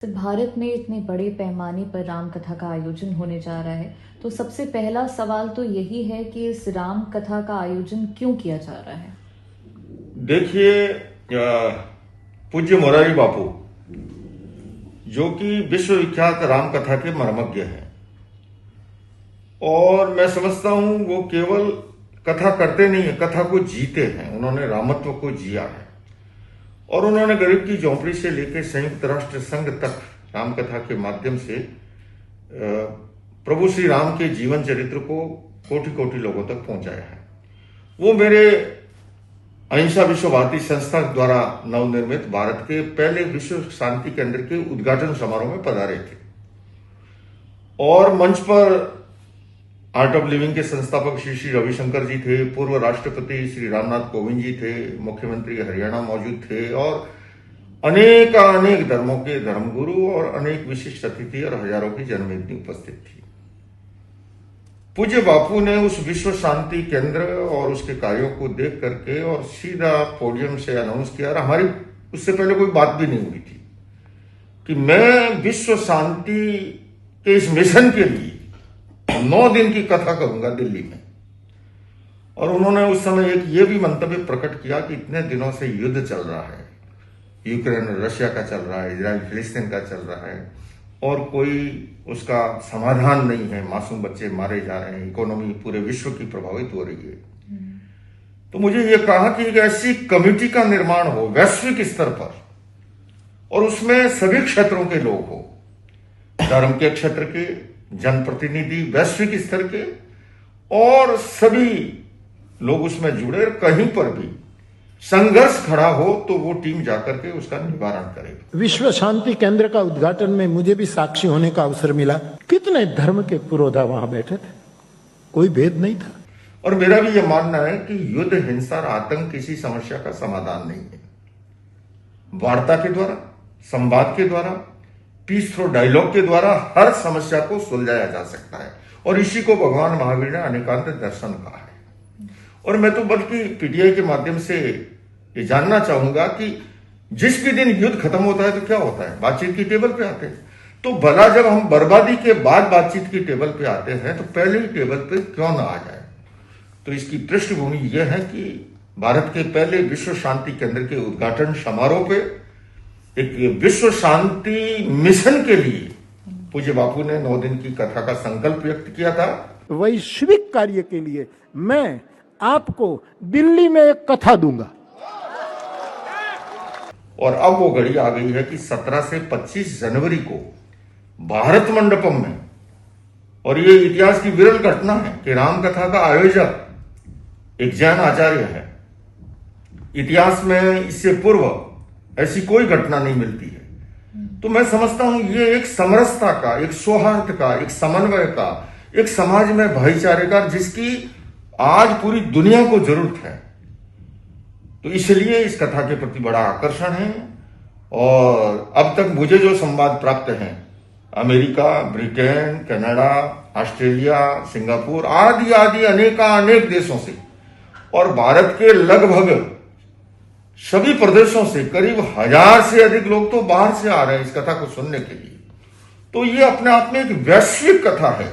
भारत में इतने बड़े पैमाने पर राम कथा का आयोजन होने जा रहा है, तो सबसे पहला सवाल तो यही है कि इस राम कथा का आयोजन क्यों किया जा रहा है। देखिए, पूज्य मोरारी बापू जो कि विश्वविख्यात राम कथा के मर्मज्ञ हैं, और मैं समझता हूं वो केवल कथा करते नहीं है, कथा को जीते हैं। उन्होंने रामत्व को जिया है और उन्होंने गरीब की झोंपड़ी से लेकर संयुक्त राष्ट्र संघ तक राम कथा के माध्यम से प्रभु श्री राम के जीवन चरित्र को कोटि कोटि लोगों तक पहुंचाया है। वो मेरे अहिंसा विश्व भारती संस्था द्वारा नवनिर्मित भारत के पहले विश्व शांति केंद्र के उद्घाटन समारोह में पधारे थे और मंच पर आर्ट ऑफ लिविंग के संस्थापक श्री श्री रविशंकर जी थे, पूर्व राष्ट्रपति श्री रामनाथ कोविंद जी थे, मुख्यमंत्री हरियाणा मौजूद थे और अनेक धर्मों के धर्मगुरु और अनेक विशिष्ट अतिथि और हजारों की जनमेदनी उपस्थित थी। पूज्य बापू ने उस विश्व शांति केंद्र और उसके कार्यों को देख करके और सीधा पोडियम से अनाउंस किया, और हमारी उससे पहले कोई बात भी नहीं हुई थी, कि मैं विश्व शांति के इस मिशन के लिए 9 दिन की कथा करूंगा दिल्ली में। और उन्होंने उस समय एक ये भी मंतव्य प्रकट किया कि इतने दिनों से युद्ध चल रहा है, यूक्रेन और रशिया का चल रहा है, इजराइल फिलिस्तीन का चल रहा है और कोई उसका समाधान नहीं है, मासूम बच्चे मारे जा रहे हैं, इकोनॉमी पूरे विश्व की प्रभावित हो रही है। तो मुझे ये कहा कि एक ऐसी कमेटी का निर्माण हो वैश्विक स्तर पर, और उसमें सभी क्षेत्रों के लोग हो, धर्म के क्षेत्र के, जनप्रतिनिधि वैश्विक स्तर के, और सभी लोग उसमें जुड़े। कहीं पर भी संघर्ष खड़ा हो तो वो टीम जाकर के उसका निवारण करेगी। विश्व शांति केंद्र का उद्घाटन में मुझे भी साक्षी होने का अवसर मिला। कितने धर्म के पुरोधा वहां बैठे थे, कोई भेद नहीं था। और मेरा भी यह मानना है कि युद्ध, हिंसा और आतंक किसी समस्या का समाधान नहीं है। वार्ता के द्वारा, संवाद के द्वारा, पीस थ्रू डायलॉग के द्वारा हर समस्या को सुलझाया जा सकता है, और इसी को भगवान महावीर ने अनेकांत दर्शन कहा है। और मैं तो बल्कि पीटीआई के माध्यम से ये जानना चाहूंगा कि जिस भी दिन युद्ध खत्म होता है तो क्या होता है, बातचीत की टेबल पे आते हैं। तो भला जब हम बर्बादी के बाद बातचीत की टेबल पे आते हैं तो पहले ही टेबल पे क्यों ना आ जाए। तो इसकी पृष्ठभूमि यह है कि भारत के पहले विश्व शांति केंद्र के उद्घाटन समारोह पे एक विश्व शांति मिशन के लिए पूज्य बापू ने 9 दिन की कथा का संकल्प व्यक्त किया था। वैश्विक कार्य के लिए मैं आपको दिल्ली में एक कथा दूंगा। और अब वो घड़ी आ गई है कि 17 से 25 जनवरी को भारत मंडपम में, और ये इतिहास की विरल घटना है कि राम कथा का आयोजक एक जैन आचार्य है। इतिहास में इससे पूर्व ऐसी कोई घटना नहीं मिलती है। तो मैं समझता हूं ये एक समरसता का, एक सौहार्द का, एक समन्वय का, एक समाज में भाईचारे का, जिसकी आज पूरी दुनिया को जरूरत है। तो इसलिए इस कथा के प्रति बड़ा आकर्षण है। और अब तक मुझे जो संवाद प्राप्त हैं America, Britain, Canada, Australia, Singapore आदि आदि अनेक देशों से, और भारत के लगभग सभी प्रदेशों से करीब 1000 से अधिक लोग तो बाहर से आ रहे हैं इस कथा को सुनने के लिए। तो ये अपने आप में एक वैश्विक कथा है।